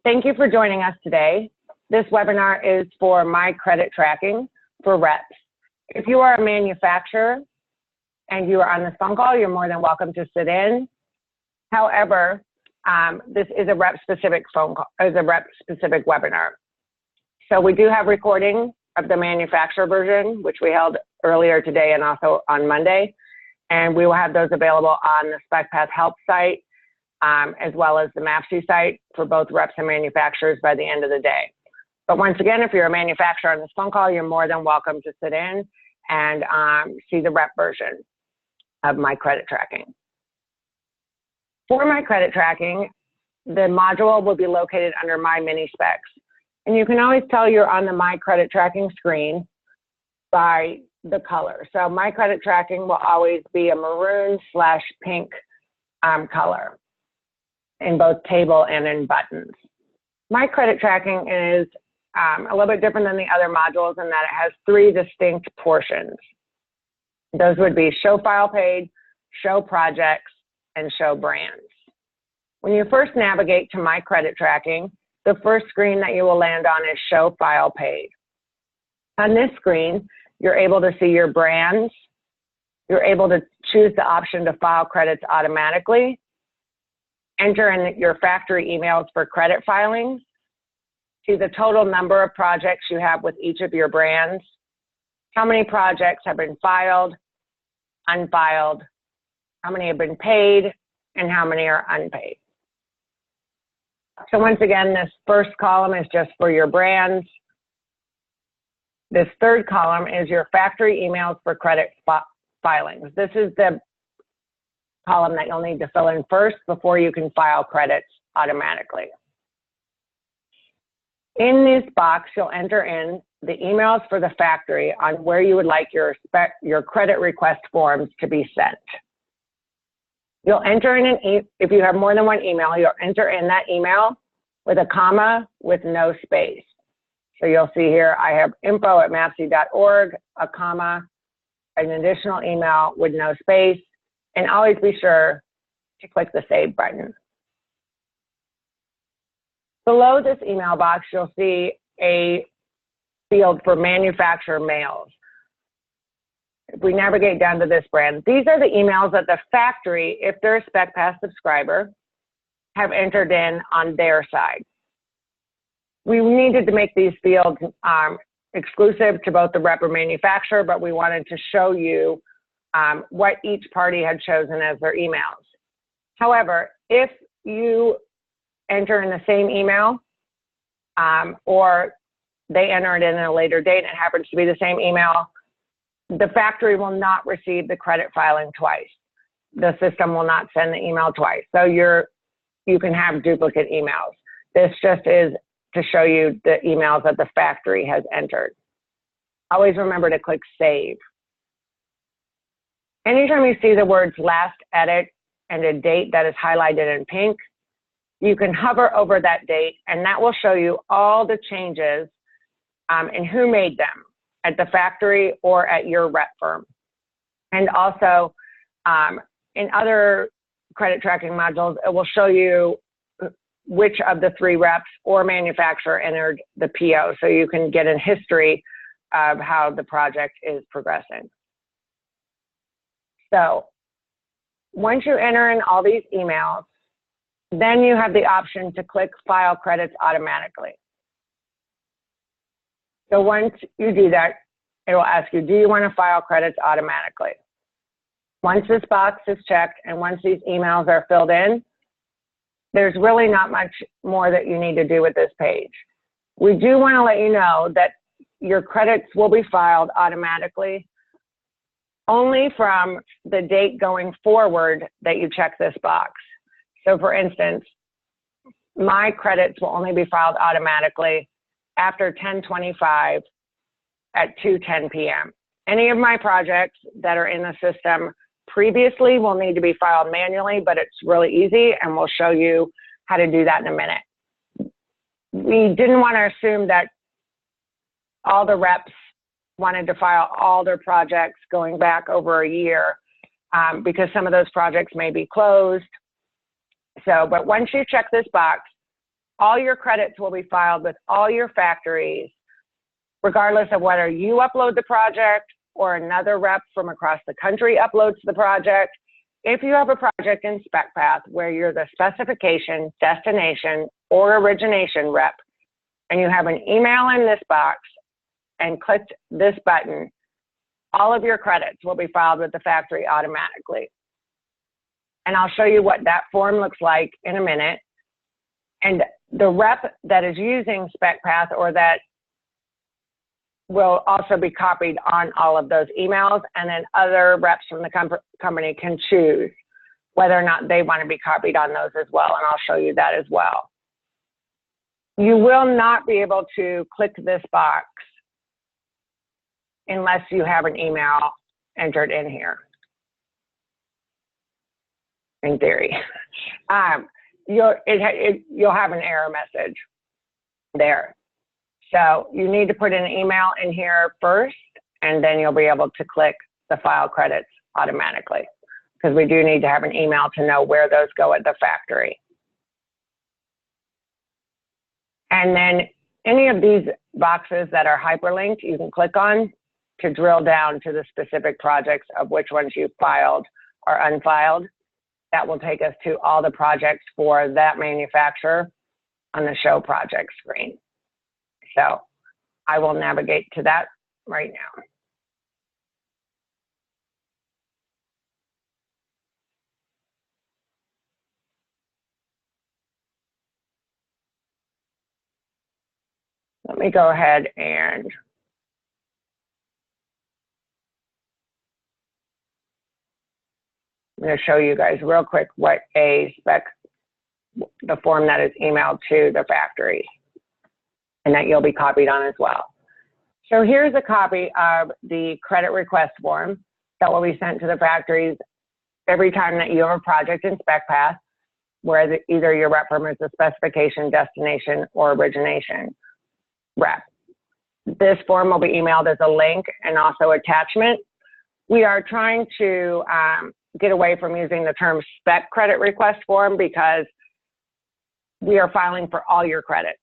Thank you for joining us today. This webinar is for My Credit Tracking for reps. If you are a manufacturer and you are on this phone call, you're more than welcome to sit in. However, this is a rep-specific phone call, is a rep-specific webinar. So we do have recording of the manufacturer version, which we held earlier today and also on Monday. And we will have those available on the SpecPath help site, as well as the MAFSI site for both reps and manufacturers by the end of the day. But once again, if you're a manufacturer on this phone call, you're more than welcome to sit in and see the rep version of My Credit Tracking. For My Credit Tracking, the module will be located under My Mini Specs. And you can always tell you're on the My Credit Tracking screen by the color. So My Credit Tracking will always be a maroon/pink color in both table and in buttons. My Credit Tracking is a little bit different than the other modules in that it has three distinct portions. Those would be Show File Page, Show Projects, and Show Brands. When you first navigate to My Credit Tracking, the first screen that you will land on is Show File Page. On this screen, you're able to see your brands. You're able to choose the option to file credits automatically, enter in your factory emails for credit filings, see the total number of projects you have with each of your brands, how many projects have been filed, unfiled, how many have been paid, and how many are unpaid. So once again, this first column is just for your brands. This third column is your factory emails for credit filings. This is the column that you'll need to fill in first before you can file credits automatically. In this box, you'll enter in the emails for the factory on where you would like your credit request forms to be sent. You'll enter in if you have more than one email, you'll enter in that email with a comma with no space. So you'll see here, I have info@mafsi.org, a comma, an additional email with no space, and always be sure to click the Save button. Below this email box, you'll see a field for manufacturer mails. If we navigate down to this brand, these are the emails that the factory, if they're a SpecPath subscriber, have entered in on their side. We needed to make these fields exclusive to both the rep or manufacturer, but we wanted to show you what each party had chosen as their emails. However, if you enter in the same email or they enter it in a later date and it happens to be the same email, the factory will not receive the credit filing twice. The system will not send the email twice. So you can have duplicate emails. This just is to show you the emails that the factory has entered. Always remember to click Save. Anytime you see the words last edit and a date that is highlighted in pink, you can hover over that date and that will show you all the changes and who made them at the factory or at your rep firm. And also in other credit tracking modules, it will show you which of the three reps or manufacturer entered the PO, so you can get a history of how the project is progressing. So once you enter in all these emails, then you have the option to click File Credits Automatically. So once you do that, it will ask you, do you want to file credits automatically? Once this box is checked and once these emails are filled in, there's really not much more that you need to do with this page. We do want to let you know that your credits will be filed automatically only from the date going forward that you check this box. So for instance, my credits will only be filed automatically after 10/25 at 2:10 p.m. Any of my projects that are in the system previously will need to be filed manually, but it's really easy and we'll show you how to do that in a minute. We didn't want to assume that all the reps wanted to file all their projects going back over a year because some of those projects may be closed. So, but once you check this box, All your credits will be filed with all your factories, regardless of whether you upload the project or another rep from across the country uploads the project. If you have a project in SpecPath where you're the specification, destination, or origination rep, and you have an email in this box and clicked this button, all of your credits will be filed with the factory automatically. And I'll show you what that form looks like in a minute. And the rep that is using SpecPath or that will also be copied on all of those emails, and then other reps from the company can choose whether or not they want to be copied on those as well, and I'll show you that as well. You will not be able to click this box unless you have an email entered in here, in theory. You'll have an error message there. So you need to put an email in here first, and then you'll be able to click the file credits automatically, because we do need to have an email to know where those go at the factory. And then any of these boxes that are hyperlinked, you can click on to drill down to the specific projects of which ones you filed or unfiled. That will take us to all the projects for that manufacturer on the show project screen. So I will navigate to that right now. Let me go ahead and I'm going to show you guys real quick what the form that is emailed to the factory, and that you'll be copied on as well. So here's a copy of the credit request form that will be sent to the factories every time that you have a project in SpecPath, where either your rep firm is the specification, destination, or origination rep. This form will be emailed as a link and also attachment. We are trying to get away from using the term spec credit request form, because we are filing for all your credits.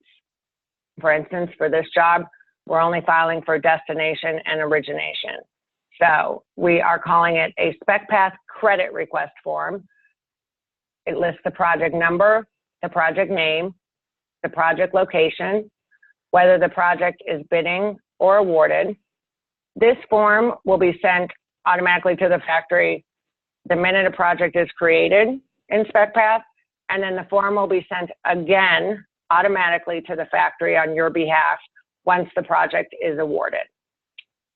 For instance, for this job, we're only filing for destination and origination. So we are calling it a SpecPath credit request form. It lists the project number, the project name, the project location, whether the project is bidding or awarded. This form will be sent automatically to the factory the minute a project is created in SpecPath, and then the form will be sent again automatically to the factory on your behalf once the project is awarded.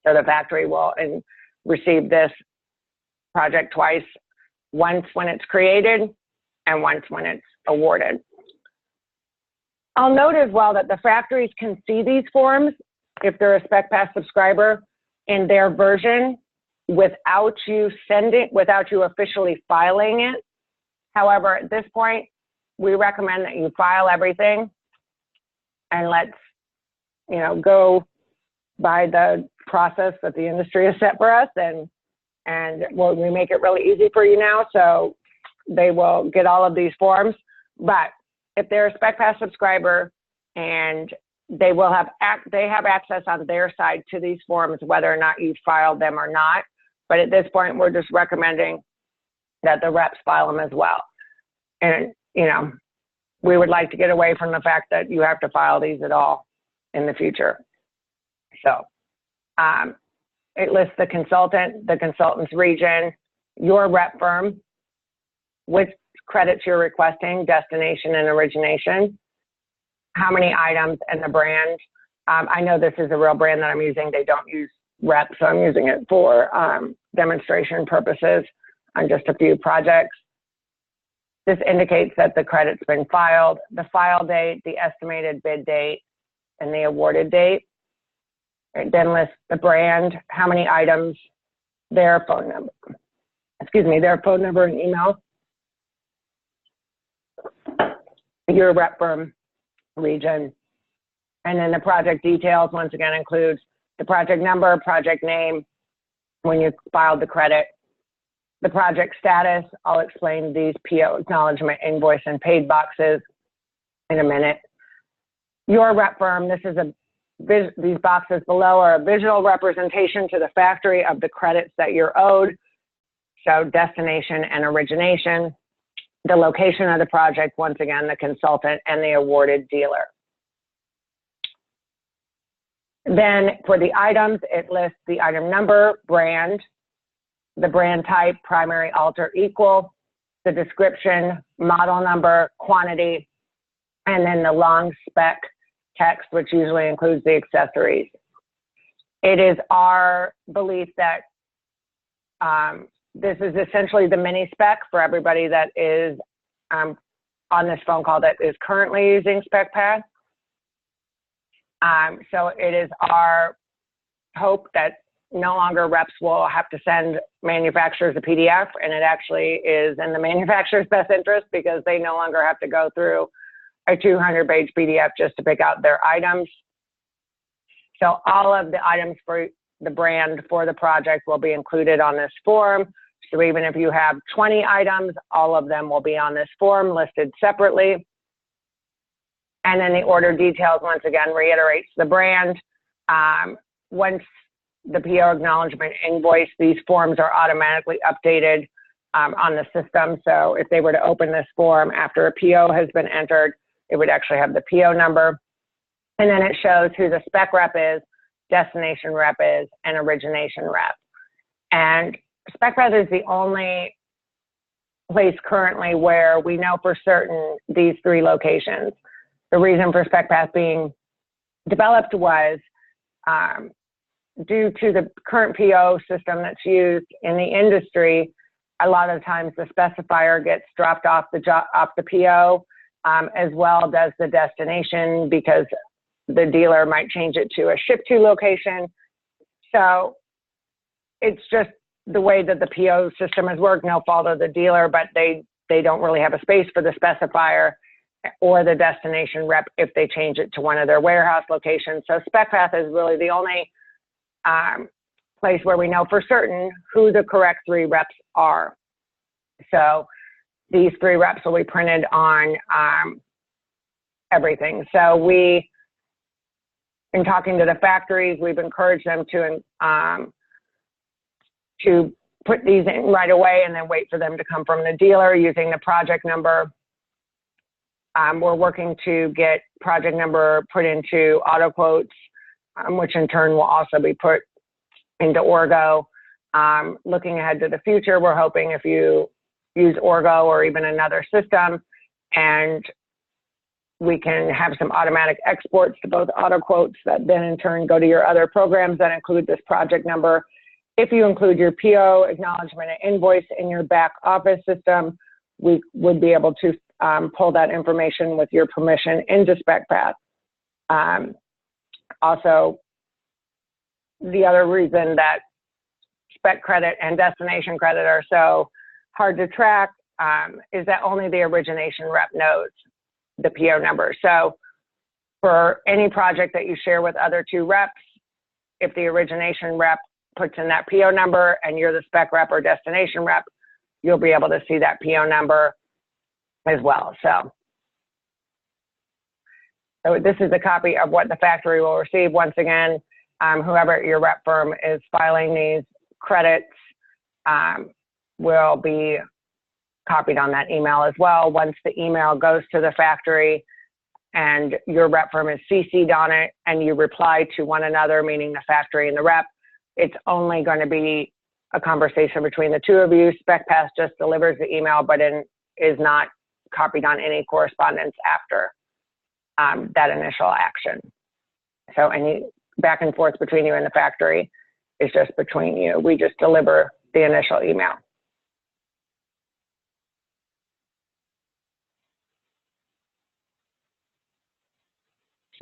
So the factory will receive this project twice, once when it's created and once when it's awarded. I'll note as well that the factories can see these forms if they're a SpecPath subscriber in their version without you officially filing it. However, at this point, we recommend that you file everything, and let's, go by the process that the industry has set for us, and we make it really easy for you now, so they will get all of these forms. But if they're a SpecPath subscriber and they have access on their side to these forms, whether or not you filed them or not. But at this point, we're just recommending that the reps file them as well. And, we would like to get away from the fact that you have to file these at all in the future. So it lists the consultant, the consultant's region, your rep firm, which credits you're requesting, destination and origination, how many items, and the brand. I know this is a real brand that I'm using. They don't use rep, so I'm using it for demonstration purposes on just a few projects. This indicates that the credit's been filed, the file date, the estimated bid date, and the awarded date. It then lists the brand, how many items, their phone number and email, your rep firm, region, and then the project details once again includes the project number, project name, when you filed the credit, the project status. I'll explain these PO acknowledgement, invoice, and paid boxes. in a minute. Your rep firm, these boxes below are a visual representation to the factory of the credits that you're owed. So destination and origination, the location of the project, once again, the consultant and the awarded dealer. Then for the items, it lists the item number, brand, the brand type, primary, alter, equal, the description, model number, quantity, and then the long spec text, which usually includes the accessories. It is our belief that this is essentially the mini spec for everybody that is on this phone call that is currently using SpecPath. So it is our hope that no longer reps will have to send manufacturers a PDF, and it actually is in the manufacturer's best interest because they no longer have to go through a 200-page PDF just to pick out their items. So all of the items for the brand for the project will be included on this form. So even if you have 20 items, all of them will be on this form listed separately. And then the order details, once again, reiterates the brand. Once the PO acknowledgement invoice, these forms are automatically updated on the system. So if they were to open this form after a PO has been entered, it would actually have the PO number. And then it shows who the spec rep is, destination rep is, and origination rep. And SpecPath is the only place currently where we know for certain these three locations. The reason for SpecPath being developed was due to the current PO system that's used in the industry. A lot of times the specifier gets dropped off the PO, as well does the destination, because the dealer might change it to a ship to location. So it's just the way that the PO system has worked, no fault of the dealer, but they don't really have a space for the specifier or the destination rep if they change it to one of their warehouse locations. So SpecPath is really the only place where we know for certain who the correct three reps are. So these three reps will be printed on everything. So we, in talking to the factories, we've encouraged them to put these in right away and then wait for them to come from the dealer using the project number. We're working to get project number put into auto quotes, which in turn will also be put into Orgo. Looking ahead to the future, we're hoping if you use Orgo or even another system, and we can have some automatic exports to both auto quotes that then in turn go to your other programs that include this project number. If you include your PO acknowledgement and invoice in your back office system, we would be able to pull that information with your permission into SpecPath. Also, the other reason that spec credit and destination credit are so hard to track is that only the origination rep knows the PO number. So for any project that you share with other two reps, if the origination rep puts in that PO number and you're the spec rep or destination rep, you'll be able to see that PO number as well. So this is a copy of what the factory will receive. Once again, whoever at your rep firm is filing these credits will be copied on that email as well. Once the email goes to the factory and your rep firm is CC'd on it and you reply to one another, meaning the factory and the rep, it's only going to be a conversation between the two of you. SpecPath just delivers the email, but is not copied on any correspondence after that initial action. So any back and forth between you and the factory is just between you. We just deliver the initial email.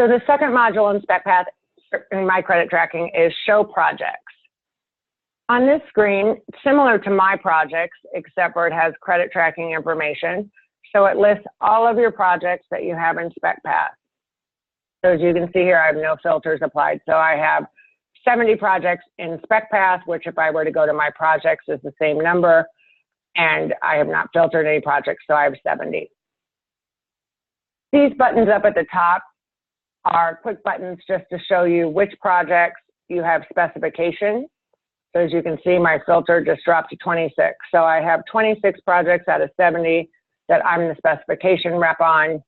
So the second module in SpecPath in My Credit Tracking is Show Projects. On this screen, similar to My Projects, except for it has credit tracking information. So it lists all of your projects that you have in SpecPath. So as you can see here, I have no filters applied. So I have 70 projects in SpecPath, which if I were to go to My Projects is the same number. And I have not filtered any projects, so I have 70. These buttons up at the top are quick buttons just to show you which projects you have specification. So as you can see, my filter just dropped to 26. So I have 26 projects out of 70 that I'm the specification rep on,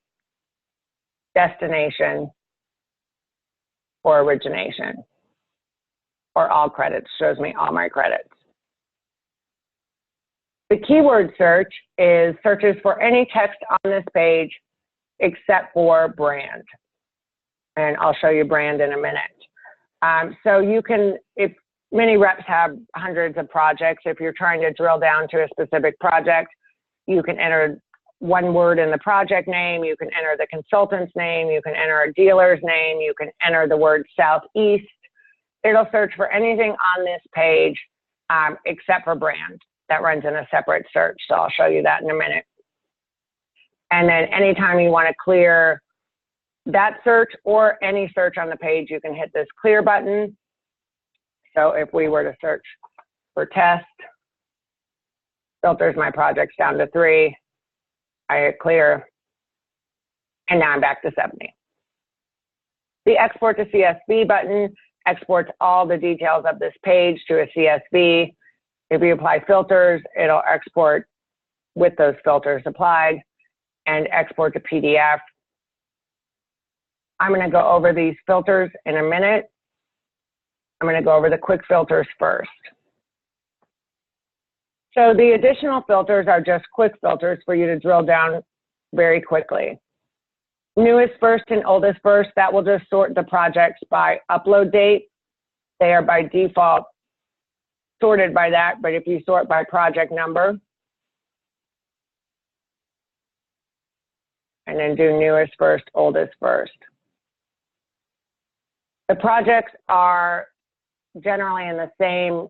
destination, or origination, or all credits, shows me all my credits. The keyword search is searches for any text on this page except for brand. And I'll show you brand in a minute. So you can, if many reps have hundreds of projects, if you're trying to drill down to a specific project, you can enter one word in the project name, you can enter the consultant's name, you can enter a dealer's name, you can enter the word Southeast. It'll search for anything on this page except for brand. That runs in a separate search, so I'll show you that in a minute. And then anytime you want to clear that search or any search on the page, you can hit this clear button. So if we were to search for test, filters my projects down to 3, I hit clear, and now I'm back to 70. The export to CSV button exports all the details of this page to a CSV. If you apply filters, it'll export with those filters applied and export to PDF. I'm going to go over these filters in a minute. I'm going to go over the quick filters first. So the additional filters are just quick filters for you to drill down very quickly. Newest first and oldest first, that will just sort the projects by upload date. They are by default sorted by that, but if you sort by project number, and then do newest first, oldest first. The projects are generally in the same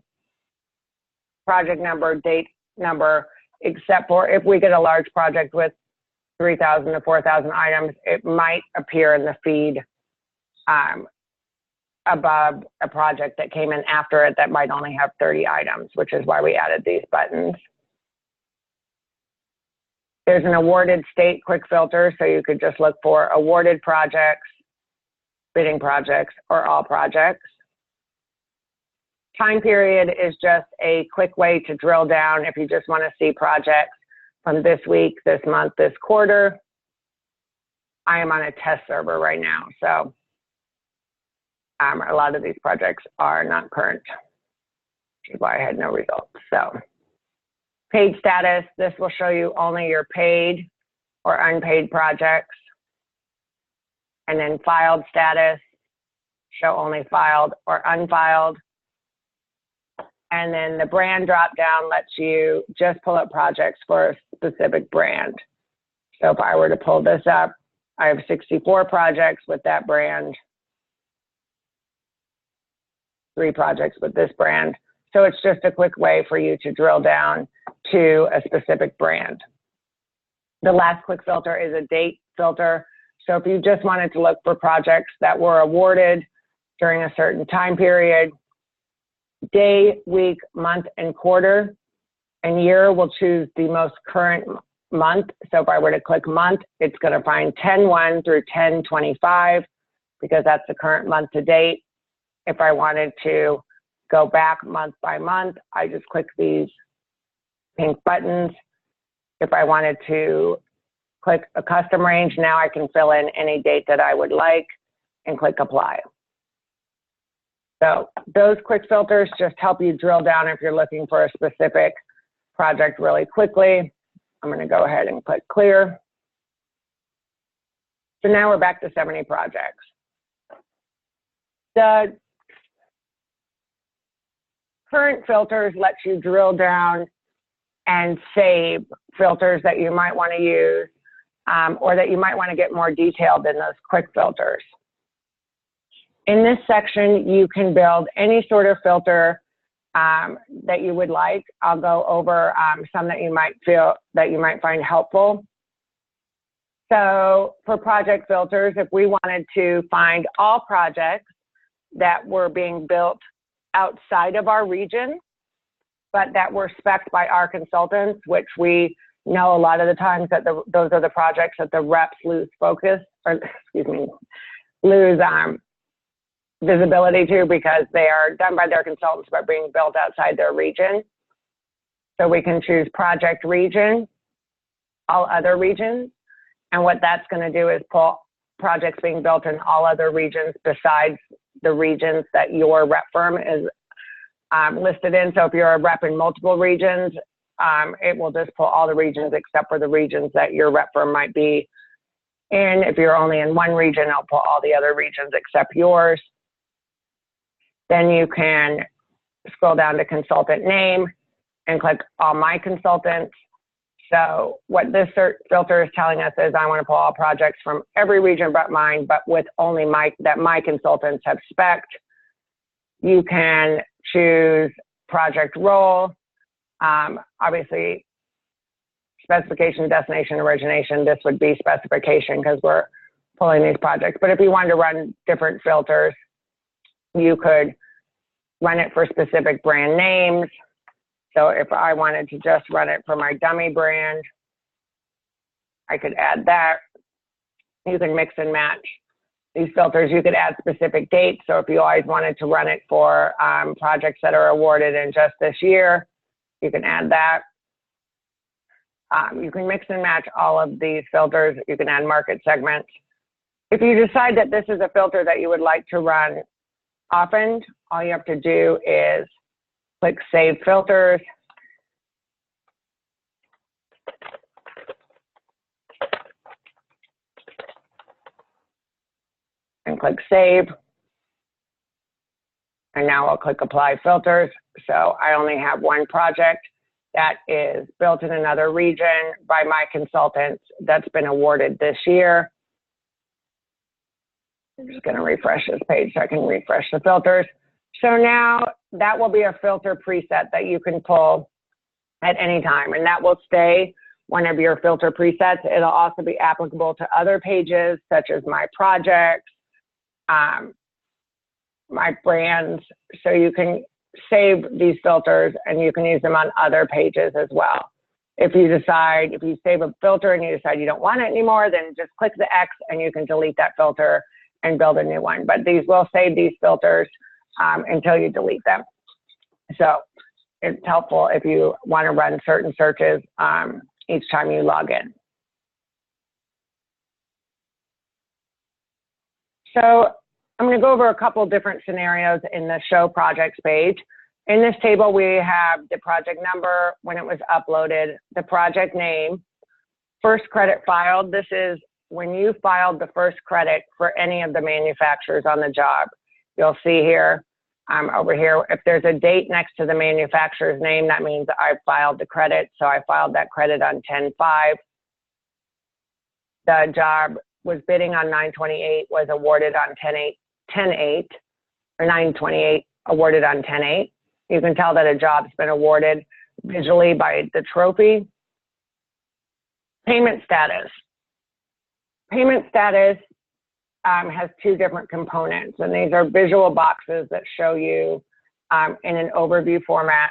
project number, date number, except for if we get a large project with 3,000 to 4,000 items, it might appear in the feed above a project that came in after it that might only have 30 items, which is why we added these buttons. There's an awarded state quick filter, so you could just look for awarded projects, bidding projects, or all projects. Time period is just a quick way to drill down if you just want to see projects from this week, this month, this quarter. I am on a test server right now, so a lot of these projects are not current, which is why I had no results. So paid status, this will show you only your paid or unpaid projects. And then filed status, show only filed or unfiled. And then the brand drop down lets you just pull up projects for a specific brand. So if I were to pull this up, I have 64 projects with that brand, 3 projects with this brand. So it's just a quick way for you to drill down to a specific brand. The last quick filter is a date filter. So if you just wanted to look for projects that were awarded during a certain time period, day, week, month, and quarter, and year will choose the most current month. So if I were to click month, it's going to find 10/1 through 10/25 because that's the current month to date. If I wanted to go back month by month, I just click these pink buttons. If I wanted to click a custom range, now I can fill in any date that I would like and click apply. So those quick filters just help you drill down if you're looking for a specific project really quickly. I'm going to go ahead and click clear. So now we're back to 70 projects. The current filters let you drill down and save filters that you might want to use or that you might want to get more detailed than those quick filters. In this section, you can build any sort of filter that you would like. I'll go over some that you might find helpful. So for project filters, if we wanted to find all projects that were being built outside of our region, but that were spec'd by our consultants, which we know a lot of the times that those are the projects that the reps lose focus, or excuse me, lose visibility to, because they are done by their consultants but being built outside their region. So we can choose project region, all other regions, and what that's going to do is pull projects being built in all other regions besides the regions that your rep firm is listed in. So if you're a rep in multiple regions, it will just pull all the regions except for the regions that your rep firm might be in. If you're only in one region, it'll pull all the other regions except yours. Then you can scroll down to consultant name and click all my consultants. So what this filter is telling us is I want to pull all projects from every region but mine, but with only my consultants have spec'd. You can choose project role. Obviously, specification, destination, origination, this would be specification because we're pulling these projects. But if you wanted to run different filters, you could run it for specific brand names. So if I wanted to just run it for my dummy brand, I could add that. You can mix and match these filters. You could add specific dates. So if you always wanted to run it for projects that are awarded in just this year, you can add that. You can mix and match all of these filters. You can add market segments. If you decide that this is a filter that you would like to run often, all you have to do is click Save Filters. And click Save. And now I'll click Apply Filters. So I only have one project that is built in another region by my consultants that's been awarded this year. I'm just going to refresh this page so I can refresh the filters. So now that will be a filter preset that you can pull at any time, and that will stay one of your filter presets. It'll also be applicable to other pages such as my projects, my brands. So you can save these filters and you can use them on other pages as well. If you save a filter and you decide you don't want it anymore, then just click the X and you can delete that filter and build a new one. But these will save these filters until you delete them. So it's helpful if you want to run certain searches each time you log in. So I'm going to go over a couple different scenarios in the Show Projects page. In this table, we have the project number, when it was uploaded, the project name, first credit filed. This is when you filed the first credit for any of the manufacturers on the job. You'll see here, over here, if there's a date next to the manufacturer's name, that means I filed the credit. So I filed that credit on 10/5. The job was bidding on 9/28, was awarded on 10/8, or 9/28, awarded on 10/8. You can tell that a job's been awarded visually by the trophy. Payment status. Payment status has two different components, and these are visual boxes that show you in an overview format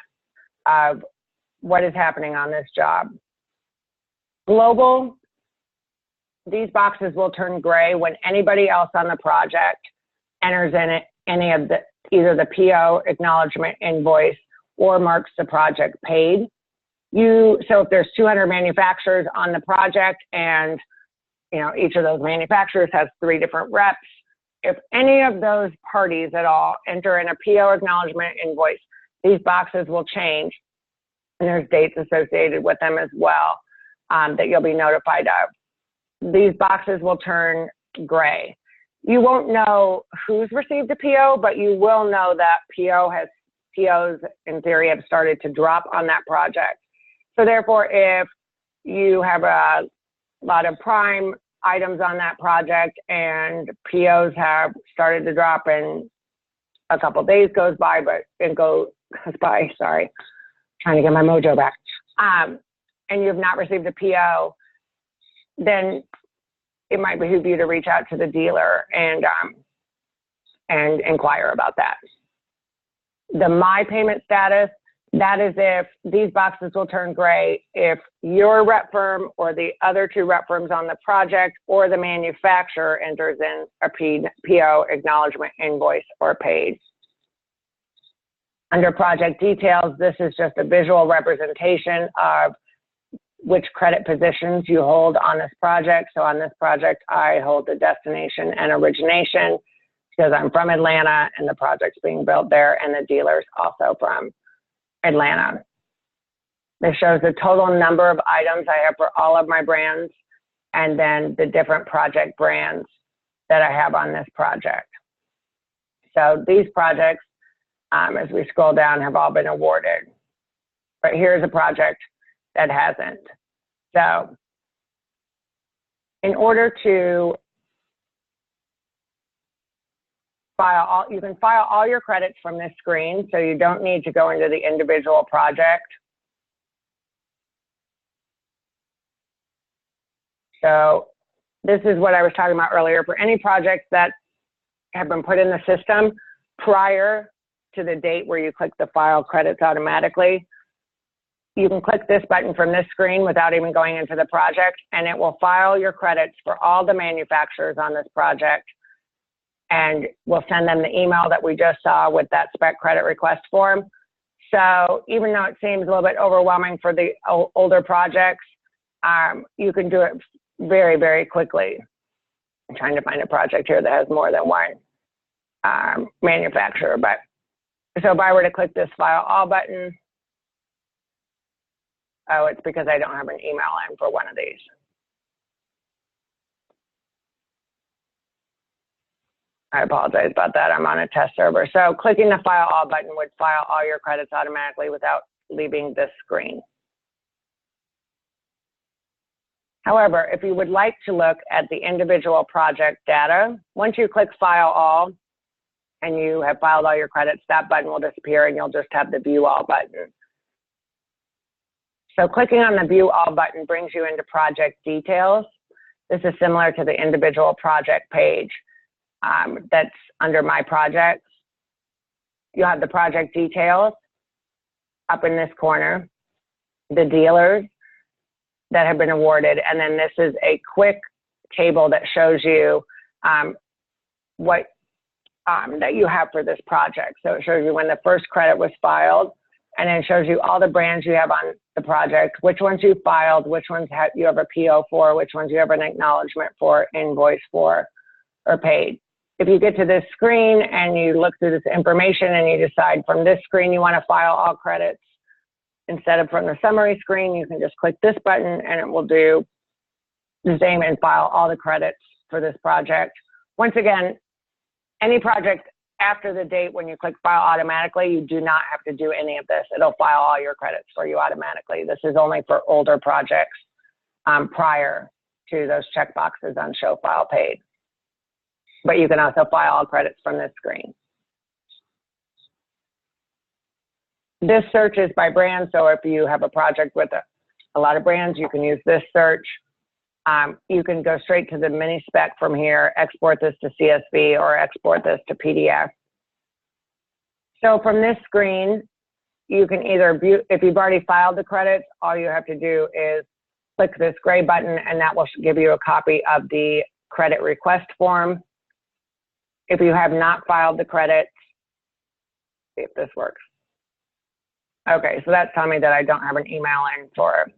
of what is happening on this job. Global, these boxes will turn gray when anybody else on the project enters in it any of the either the PO, acknowledgement, invoice, or marks the project paid. So if there's 200 manufacturers on the project and each of those manufacturers has 3 different reps, if any of those parties at all enter in a PO, acknowledgement, invoice, these boxes will change, and there's dates associated with them as well that you'll be notified of. These boxes will turn gray. You won't know who's received a PO, but you will know that POs in theory have started to drop on that project. So therefore, if you have a lot of prime items on that project and POs have started to drop and a couple days goes by, sorry, trying to get my mojo back, and you have not received a PO, then it might behoove you to reach out to the dealer and inquire about that. The My Payment Status That is if these boxes will turn gray if your rep firm or the other two rep firms on the project or the manufacturer enters in a PO, acknowledgement, invoice, or paid. Under project details, this is just a visual representation of which credit positions you hold on this project. So on this project, I hold the destination and origination because I'm from Atlanta and the project's being built there, and the dealer's also from Atlanta. This shows the total number of items I have for all of my brands and then the different project brands that I have on this project. So these projects, as we scroll down, have all been awarded. But here's a project that hasn't. So in order to you can file all your credits from this screen, so you don't need to go into the individual project. So this is what I was talking about earlier. For any projects that have been put in the system prior to the date where you click the file credits automatically, you can click this button from this screen without even going into the project, and it will file your credits for all the manufacturers on this project. And we'll send them the email that we just saw with that spec credit request form. So even though it seems a little bit overwhelming for the older projects, you can do it very, very quickly. I'm trying to find a project here that has more than one manufacturer. But so if I were to click this file all button, oh, it's because I don't have an email in for one of these. I apologize about that. I'm on a test server. So clicking the file all button would file all your credits automatically without leaving this screen. However, if you would like to look at the individual project data, once you click file all and you have filed all your credits, that button will disappear and you'll just have the view all button. So clicking on the view all button brings you into project details. This is similar to the individual project page. That's under my projects. You have the project details up in this corner, the dealers that have been awarded, and then this is a quick table that shows you what that you have for this project. So it shows you when the first credit was filed, and then it shows you all the brands you have on the project, which ones you filed, which ones you have a PO for, which ones you have an acknowledgement for, invoice for, or paid. If you get to this screen and you look through this information and you decide from this screen you want to file all credits, instead of from the summary screen, you can just click this button and it will do the same and file all the credits for this project. Once again, any project after the date when you click file automatically, you do not have to do any of this. It'll file all your credits for you automatically. This is only for older projects prior to those checkboxes on show file paid. But you can also file all credits from this screen. This search is by brand, so if you have a project with a lot of brands, you can use this search. You can go straight to the mini spec from here, export this to CSV, or export this to PDF. So from this screen, you can either view, if you've already filed the credits, all you have to do is click this gray button, and that will give you a copy of the credit request form. If you have not filed the credits, see if this works. Okay, so that's telling me that I don't have an email in for.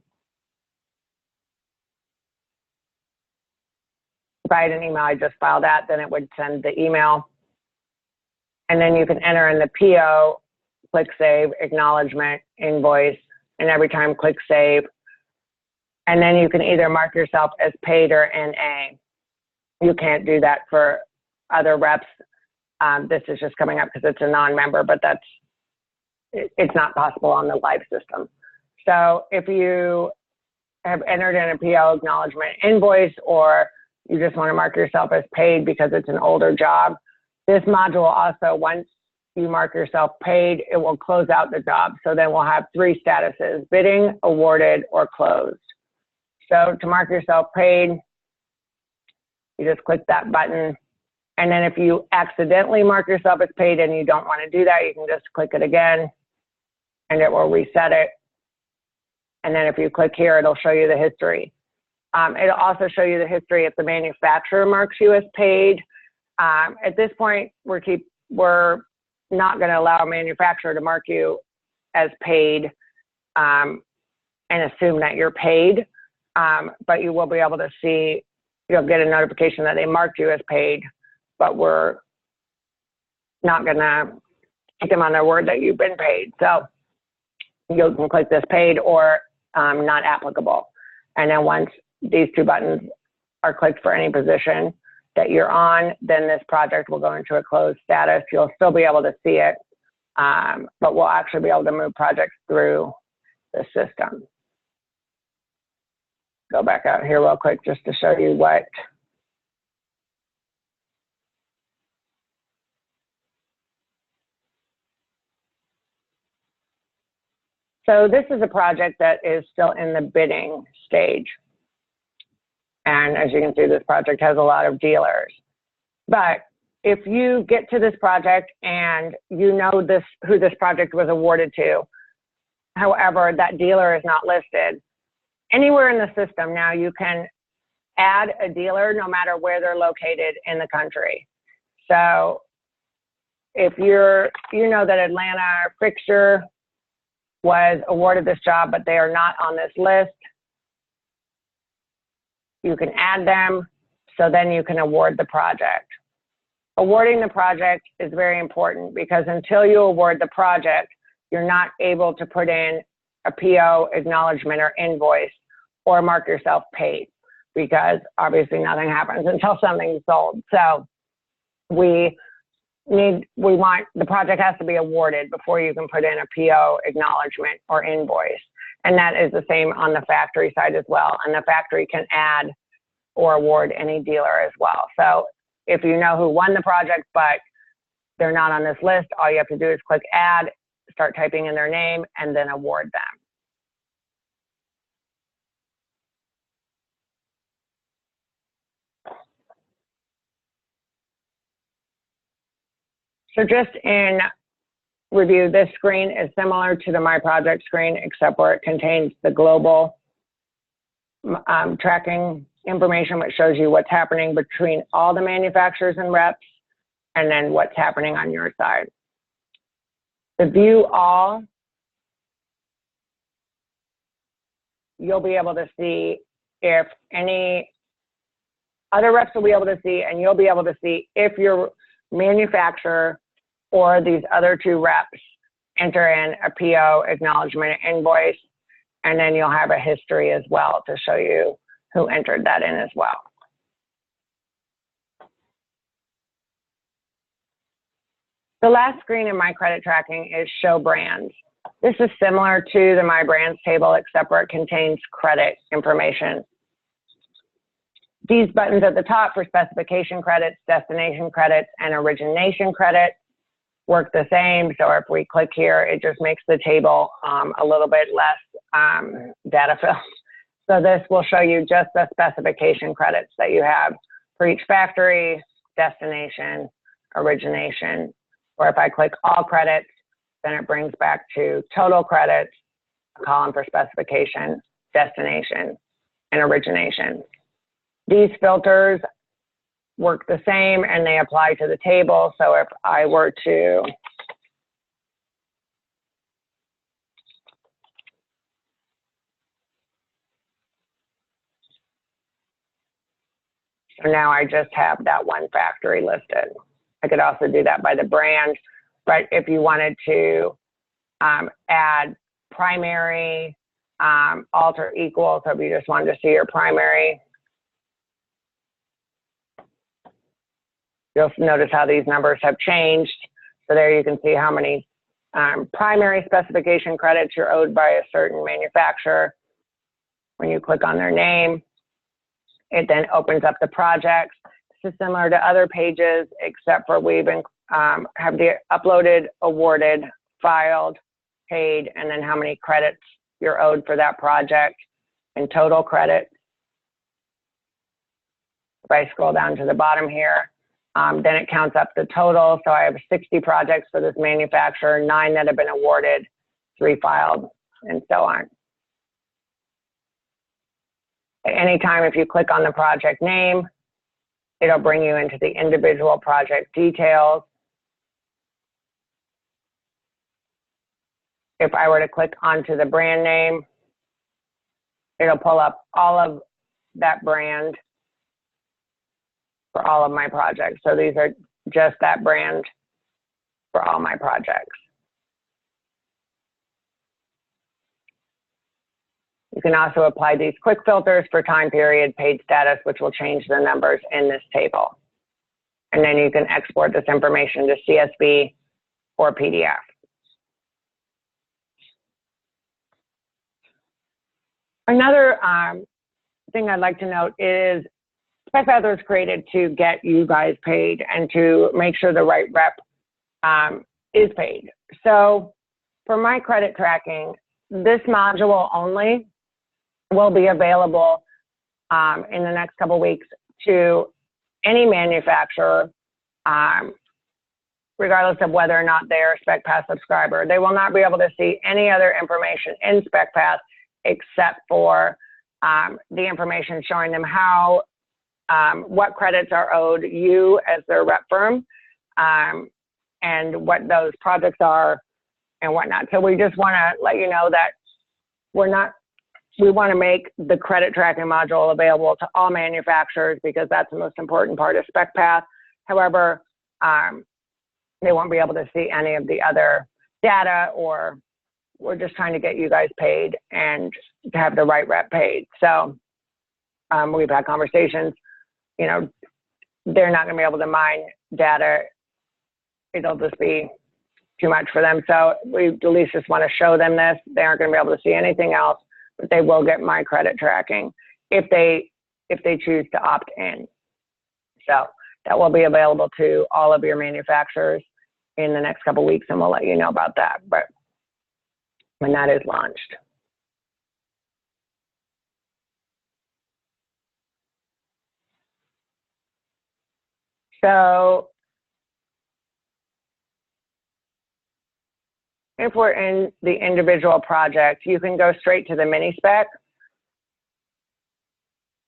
If I had an email, I just filed that, then it would send the email. And then you can enter in the PO, click save, acknowledgement, invoice, and every time click save. And then you can either mark yourself as paid or NA. You can't do that for other reps. This is just coming up because it's a non-member, but it's not possible on the live system. So if you have entered in a PO, acknowledgement, invoice, or you just want to mark yourself as paid because it's an older job, this module also, once you mark yourself paid, it will close out the job. So then we'll have three statuses: bidding, awarded, or closed. So to mark yourself paid, you just click that button. And then if you accidentally mark yourself as paid and you don't want to do that, you can just click it again. and it will reset it. And then if you click here, it'll show you the history. It'll also show you the history if the manufacturer marks you as paid. At this point, we're not going to allow a manufacturer to mark you as paid and assume that you're paid, but you will be able to see, you'll get a notification that they marked you as paid, but we're not going to take them on their word that you've been paid. So you can click this paid or not applicable. And then once these two buttons are clicked for any position that you're on, then this project will go into a closed status. You'll still be able to see it, but we'll actually be able to move projects through the system. Go back out here real quick just to show you what so this is a project that is still in the bidding stage. And as you can see, this project has a lot of dealers. But if you get to this project and you know who this project was awarded to, however, that dealer is not listed, anywhere in the system now you can add a dealer no matter where they're located in the country. So if you know that Atlanta Fixture was awarded this job, but they are not on this list, you can add them, so then you can award the project. Awarding the project is very important because until you award the project, you're not able to put in a PO, acknowledgement, or invoice, or mark yourself paid, because obviously nothing happens until something's sold. So we want, the project has to be awarded before you can put in a PO, acknowledgement, or invoice. And that is the same on the factory side as well. And the factory can add or award any dealer as well. So if you know who won the project, but they're not on this list, all you have to do is click add, start typing in their name, and then award them. So just in review, this screen is similar to the My Project screen, except where it contains the global tracking information, which shows you what's happening between all the manufacturers and reps, and then what's happening on your side. The view all, you'll be able to see if any other reps will be able to see, and you'll be able to see if your manufacturer or these other two reps enter in a PO, acknowledgement, invoice, and then you'll have a history as well to show you who entered that in as well. The last screen in My Credit Tracking is Show Brands. This is similar to the My Brands table, except where it contains credit information. These buttons at the top for specification credits, destination credits, and origination credits work the same. So if we click here, it just makes the table a little bit less data filled. So this will show you just the specification credits that you have for each factory, destination, origination. Or if I click all credits, then it brings back to total credits, a column for specification, destination, and origination. These filters work the same and they apply to the table. So if I were to so now I just have that one factory listed. I could also do that by the brand, but if you wanted to add primary, alter equal, so if you just wanted to see your primary, you'll notice how these numbers have changed. So there you can see how many primary specification credits you're owed by a certain manufacturer. When you click on their name, it then opens up the projects. This is similar to other pages, except for we've been, have the uploaded, awarded, filed, paid, and then how many credits you're owed for that project and total credits. If I scroll down to the bottom here, then it counts up the total. So I have 60 projects for this manufacturer, 9 that have been awarded, refiled, and so on. At any time, if you click on the project name, it'll bring you into the individual project details. If I were to click onto the brand name, it'll pull up all of that brand for all of my projects. So these are just that brand for all my projects. You can also apply these quick filters for time period, paid status, which will change the numbers in this table. And then you can export this information to CSV or PDF. Another thing I'd like to note is SpecPath was created to get you guys paid and to make sure the right rep is paid. So for my credit tracking, this module only will be available in the next couple weeks to any manufacturer, regardless of whether or not they're a SpecPath subscriber. They will not be able to see any other information in SpecPath except for the information showing them how, what credits are owed you as their rep firm, and what those projects are and whatnot. So we just want to let you know that we want to make the credit tracking module available to all manufacturers because that's the most important part of SpecPath. However, they won't be able to see any of the other data, or we're just trying to get you guys paid and to have the right rep paid. So we've had conversations, you know, they're not going to be able to mine data. It'll just be too much for them. So we at least just want to show them this. They aren't going to be able to see anything else, but they will get my credit tracking if they choose to opt in. So that will be available to all of your manufacturers in the next couple of weeks, and we'll let you know about that, but when that is launched. So if we're in the individual project, you can go straight to the mini spec.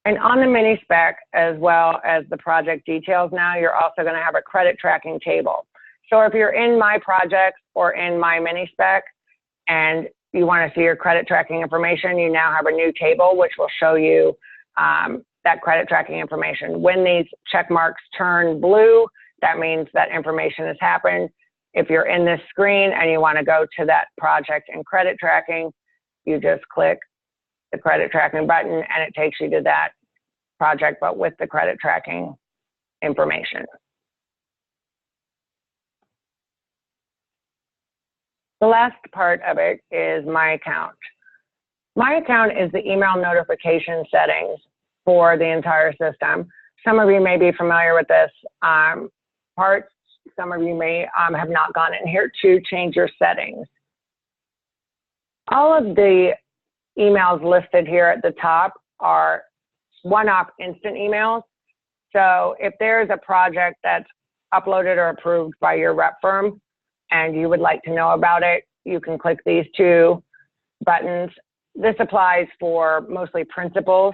And on the mini spec, as well as the project details now, you're also going to have a credit tracking table. So if you're in my projects or in my mini spec and you want to see your credit tracking information, you now have a new table which will show you that credit tracking information. When these check marks turn blue, that means that information has happened. If you're in this screen and you want to go to that project and credit tracking, you just click the credit tracking button and it takes you to that project, but with the credit tracking information. The last part of it is my account. My account is the email notification settings for the entire system. Some of you may be familiar with this part. Some of you may have not gone in here to change your settings. All of the emails listed here at the top are one-off instant emails. So if there's a project that's uploaded or approved by your rep firm and you would like to know about it, you can click these two buttons. This applies for mostly principals,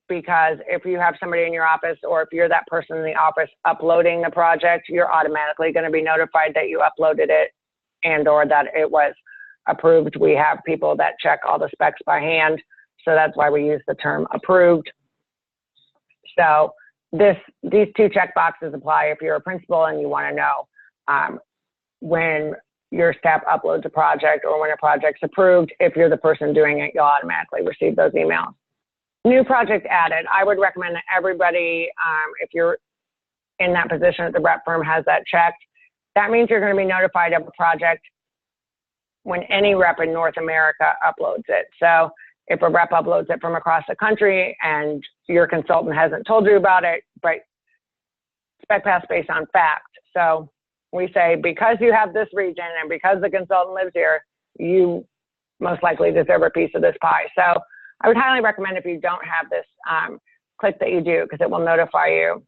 because if you have somebody in your office or if you're that person in the office uploading the project, you're automatically going to be notified that you uploaded it and or that it was approved. We have people that check all the specs by hand, so that's why we use the term approved. So these two check boxes apply if you're a principal and you want to know when your staff uploads a project or when a project's approved. If you're the person doing it, you'll automatically receive those emails. New project added. I would recommend that everybody, if you're in that position at the rep firm, has that checked. That means you're going to be notified of a project when any rep in North America uploads it. So if a rep uploads it from across the country and your consultant hasn't told you about it, but SpecPath's based on fact. So we say, because you have this region and because the consultant lives here, you most likely deserve a piece of this pie. So I would highly recommend, if you don't have this, click that you do, because it will notify you.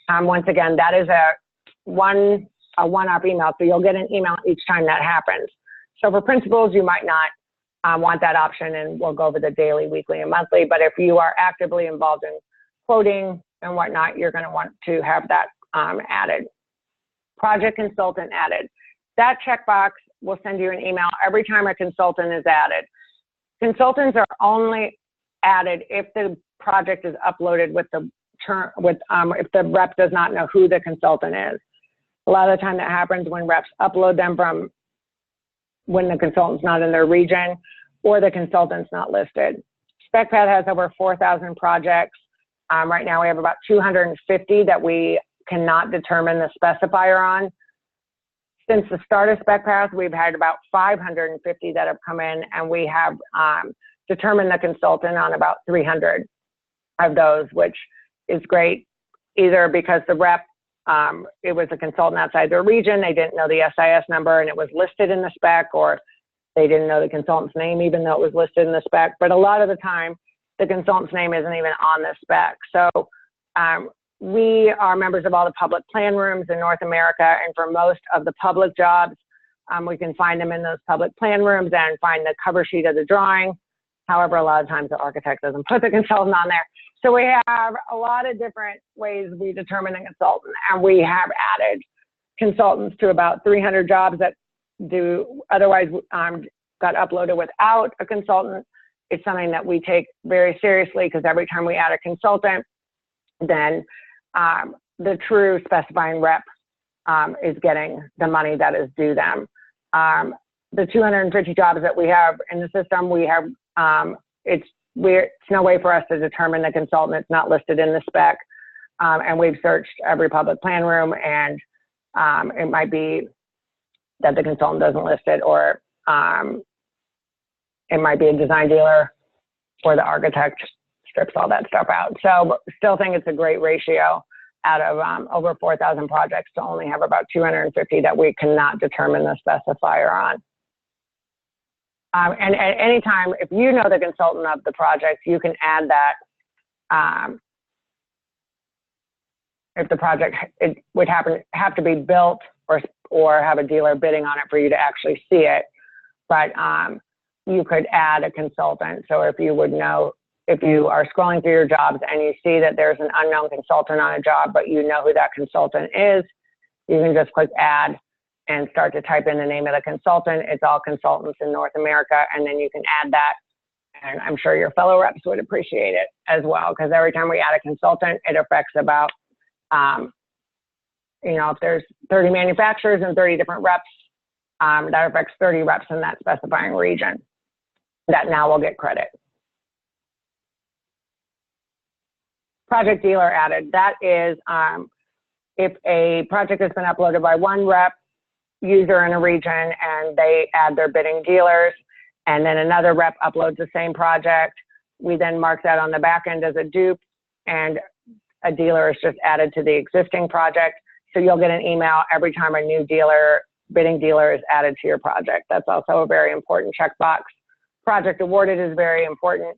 Once again, that is a one-off email, so you'll get an email each time that happens. So for principals, you might not want that option, and we'll go over the daily, weekly, and monthly. But if you are actively involved in quoting and whatnot, you're going to want to have that added. Project consultant added. That checkbox will send you an email every time a consultant is added. Consultants are only added if the project is uploaded with the if the rep does not know who the consultant is. A lot of the time that happens when reps upload them from when the consultant's not in their region or the consultant's not listed. SpecPath has over 4,000 projects. Right now we have about 250 that we cannot determine the specifier on. Since the start of SpecPath, we've had about 550 that have come in, and we have determined the consultant on about 300 of those, which is great, either because the rep, it was a consultant outside their region, they didn't know the SIS number and it was listed in the spec, or they didn't know the consultant's name even though it was listed in the spec. But a lot of the time, the consultant's name isn't even on the spec. So we are members of all the public plan rooms in North America, and for most of the public jobs, we can find them in those public plan rooms and find the cover sheet of the drawing. However, a lot of times the architect doesn't put the consultant on there. So we have a lot of different ways we determine a consultant, and we have added consultants to about 300 jobs that otherwise got uploaded without a consultant. It's something that we take very seriously, because every time we add a consultant, then the true specifying rep is getting the money that is due them. The 250 jobs that we have in the system, we have, it's no way for us to determine the consultant. It's not listed in the spec. And we've searched every public plan room, and it might be that the consultant doesn't list it, or it might be a design dealer, or the architect strips all that stuff out. So still think it's a great ratio out of over 4,000 projects to only have about 250 that we cannot determine the specifier on. And at any time, if you know the consultant of the project, you can add that. If the project, it would have to be built or have a dealer bidding on it for you to actually see it. But you could add a consultant. So if you would know, if you are scrolling through your jobs and you see that there's an unknown consultant on a job, but you know who that consultant is, you can just click add and start to type in the name of the consultant. It's all consultants in North America, and then you can add that. And I'm sure your fellow reps would appreciate it as well, because every time we add a consultant, it affects about, you know, if there's 30 manufacturers and 30 different reps, that affects 30 reps in that specifying region that now will get credit. Project dealer added. That is if a project has been uploaded by one rep user in a region and they add their bidding dealers, and then another rep uploads the same project, we then mark that on the back end as a dupe, and a dealer is just added to the existing project. So you'll get an email every time a new dealer, bidding dealer, is added to your project. That's also a very important checkbox. Project awarded is very important.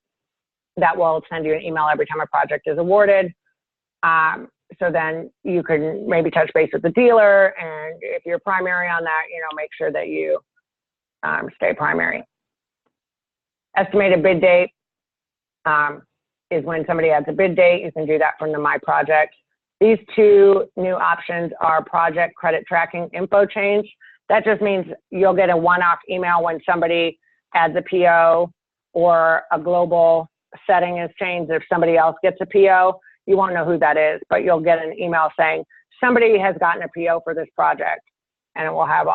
That will send you an email every time a project is awarded. So then you can maybe touch base with the dealer, and if you're primary on that, you know, make sure that you stay primary. Estimated bid date is when somebody adds a bid date. You can do that from the My Project. These two new options are project credit tracking info change. That just means you'll get a one-off email when somebody adds a PO or a global setting is changed. If somebody else gets a PO, you won't know who that is, but you'll get an email saying somebody has gotten a PO for this project, and it will have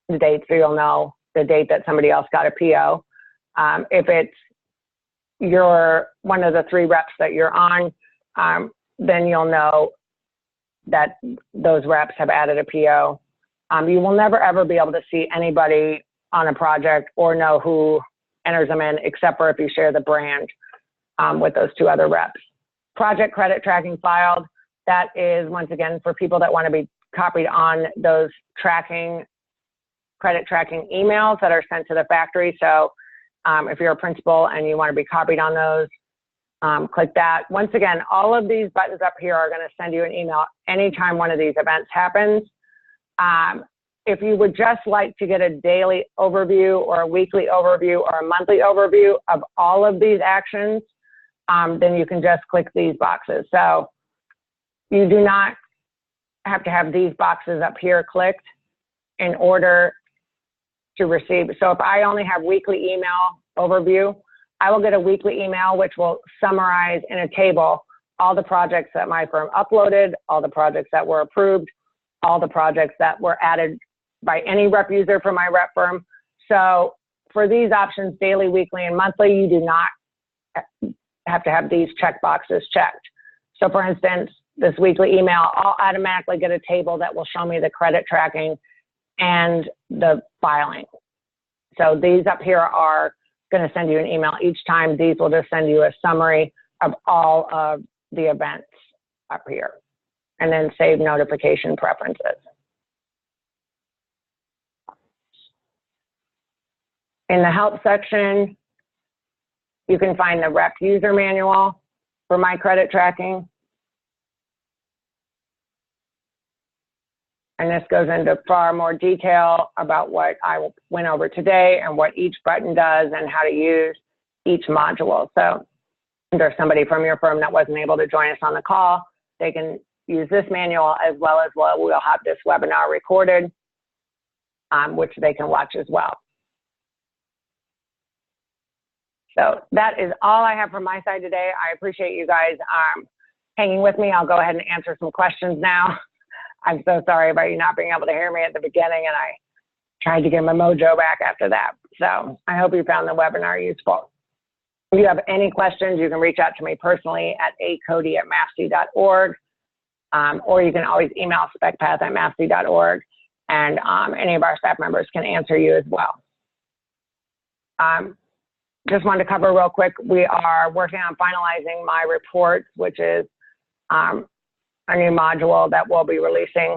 the date, so you'll know the date that somebody else got a PO. If it's one of the three reps that you're on, then you'll know that those reps have added a PO. You will never ever be able to see anybody on a project or know who enters them in, except for if you share the brand with those two other reps. Project credit tracking filed. That is, once again, for people that want to be copied on those credit tracking emails that are sent to the factory. So if you're a principal and you want to be copied on those, click that. Once again, all of these buttons up here are going to send you an email anytime one of these events happens. if you would just like to get a daily overview or a weekly overview or a monthly overview of all of these actions, then you can just click these boxes. So you do not have to have these boxes up here clicked in order to receive. So if I only have weekly email overview, I will get a weekly email which will summarize in a table all the projects that my firm uploaded, all the projects that were approved, all the projects that were added by any rep user from my rep firm. So for these options, daily, weekly, and monthly, you do not have to have these check boxes checked. So for instance, this weekly email, I'll automatically get a table that will show me the credit tracking and the filing. So these up here are going to send you an email each time. These will just send you a summary of all of the events up here, and then save notification preferences. In the help section, you can find the rep user manual for my credit tracking. And this goes into far more detail about what I went over today and what each button does and how to use each module. So if there's somebody from your firm that wasn't able to join us on the call, they can use this manual as well as we'll have this webinar recorded, which they can watch as well. So that is all I have from my side today. I appreciate you guys hanging with me. I'll go ahead and answer some questions now. I'm so sorry about you not being able to hear me at the beginning, and I tried to get my mojo back after that. So I hope you found the webinar useful. If you have any questions, you can reach out to me personally at acody@mafsi.org, or you can always email SpecPath@mafsi.org, and any of our staff members can answer you as well. Just wanted to cover real quick, we are working on finalizing my report, which is a new module that we'll be releasing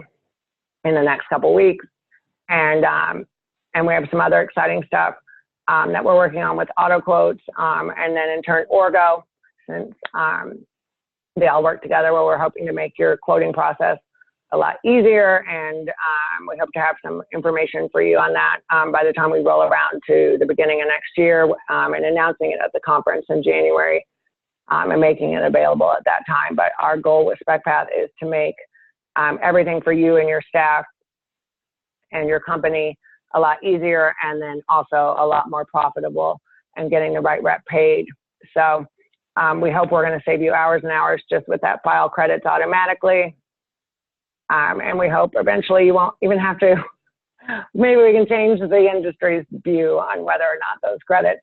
in the next couple weeks. And we have some other exciting stuff that we're working on with auto quotes, and then in turn Orgo, since they all work together, where we're hoping to make your quoting process a lot easier. And we hope to have some information for you on that by the time we roll around to the beginning of next year, and announcing it at the conference in January, and making it available at that time. But our goal with SpecPath is to make everything for you and your staff and your company a lot easier, and then also a lot more profitable, and getting the right rep paid. So we hope we're going to save you hours and hours just with that file credits automatically. And we hope eventually you won't even have to, maybe we can change the industry's view on whether or not those credits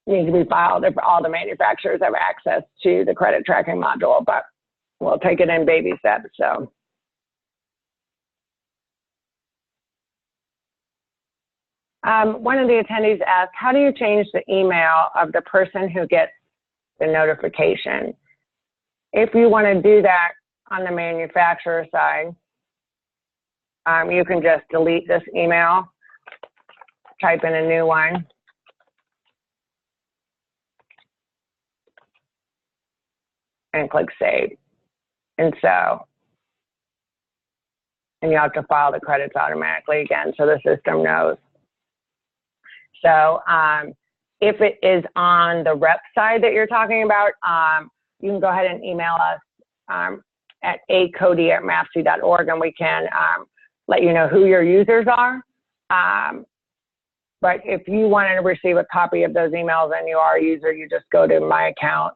need to be filed if all the manufacturers have access to the credit tracking module, but we'll take it in baby steps. So one of the attendees asked, how do you change the email of the person who gets the notification? If you want to do that on the manufacturer side, you can just delete this email, type in a new one, and click save. And you have to file the credits automatically again, so the system knows. So if it is on the rep side that you're talking about, you can go ahead and email us at acody@mafsi.org, and we can let you know who your users are. But if you wanted to receive a copy of those emails and you are a user, you just go to my account,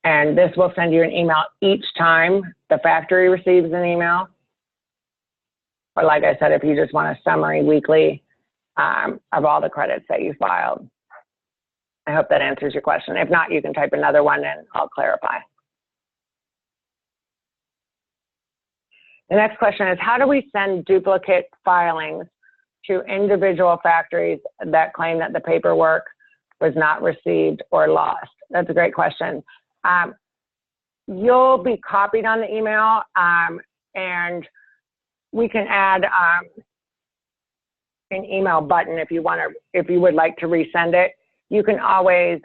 and this will send you an email each time the factory receives an email. Or like I said, if you just want a summary weekly of all the credits that you filed. I hope that answers your question. If not, you can type another one and I'll clarify. The next question is, how do we send duplicate filings to individual factories that claim that the paperwork was not received or lost? That's a great question. You'll be copied on the email, and we can add an email button if you want to, if you would like to resend it. You can always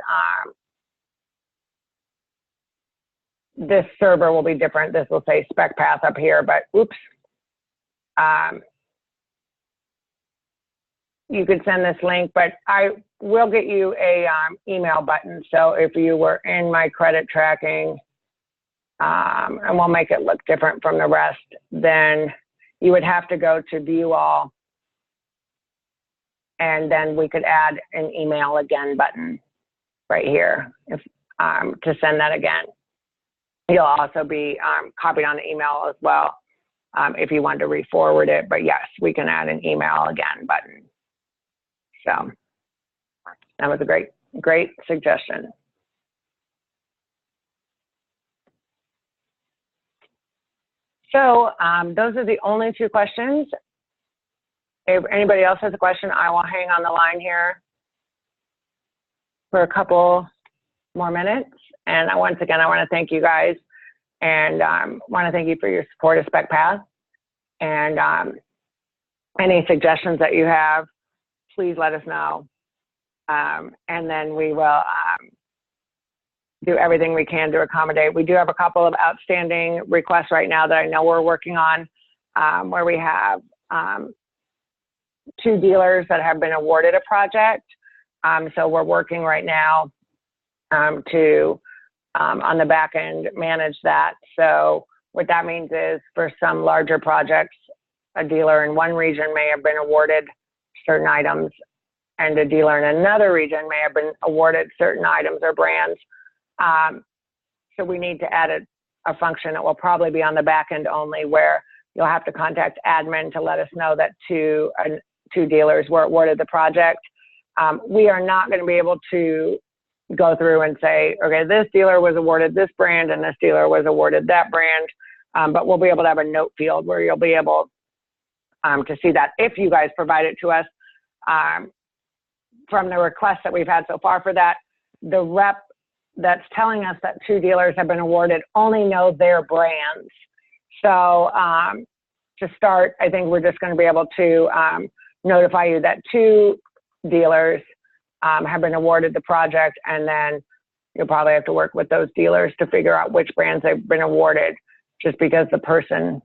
this server will be different. This will say SpecPath up here, but oops. You could send this link, but I will get you a email button. So if you were in my credit tracking, and we'll make it look different from the rest, then you would have to go to view all, and then we could add an email again button right here if, to send that again. You'll also be copied on the email as well if you want to re-forward it, but yes, we can add an email again button. So that was a great suggestion. So those are the only two questions. If anybody else has a question, I will hang on the line here for a couple more minutes. And once again, I want to thank you guys, and want to thank you for your support of SpecPath. And any suggestions that you have, please let us know. And then we will do everything we can to accommodate. We do have a couple of outstanding requests right now that I know we're working on, where we have 2 dealers that have been awarded a project. So we're working right now to, on the back end, manage that. So what that means is for some larger projects, a dealer in one region may have been awarded certain items, and a dealer in another region may have been awarded certain items or brands. So we need to add a function that will probably be on the back end only, where you'll have to contact admin to let us know that two dealers were awarded the project. We are not going to be able to go through and say, okay, this dealer was awarded this brand and this dealer was awarded that brand, but we'll be able to have a note field where you'll be able to see that if you guys provide it to us. From the requests that we've had so far for that, the rep that's telling us that 2 dealers have been awarded only know their brands. So to start, I think we're just going to be able to notify you that 2 dealers have been awarded the project, and then you'll probably have to work with those dealers to figure out which brands they've been awarded, just because the person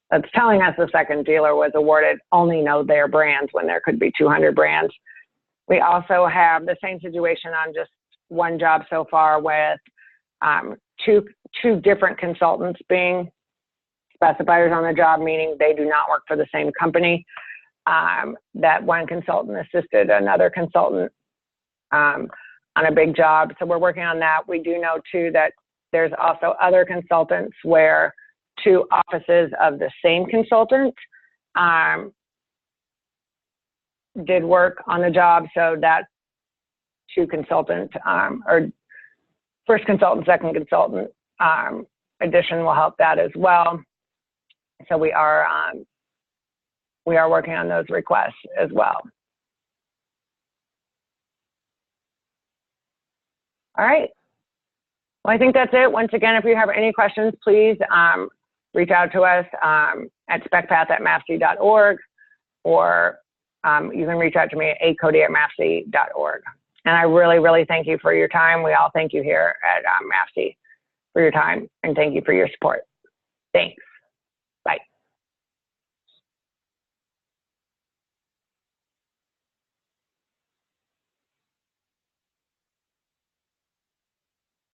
that's telling us the second dealer was awarded only know their brands when there could be 200 brands. We also have the same situation on just one job so far with two different consultants being specifiers on the job, meaning they do not work for the same company. That one consultant assisted another consultant on a big job. So we're working on that. We do know too that there's also other consultants where 2 offices of the same consultant did work on the job. So that 2 consultant or first consultant, second consultant addition will help that as well. So we are working on those requests as well. All right. Well, I think that's it. Once again, if you have any questions, please reach out to us at specpath@mafsi.org, or you can reach out to me at acody@mafsi.org. And I really, really thank you for your time. We all thank you here at MAFSI for your time, and thank you for your support. Thanks.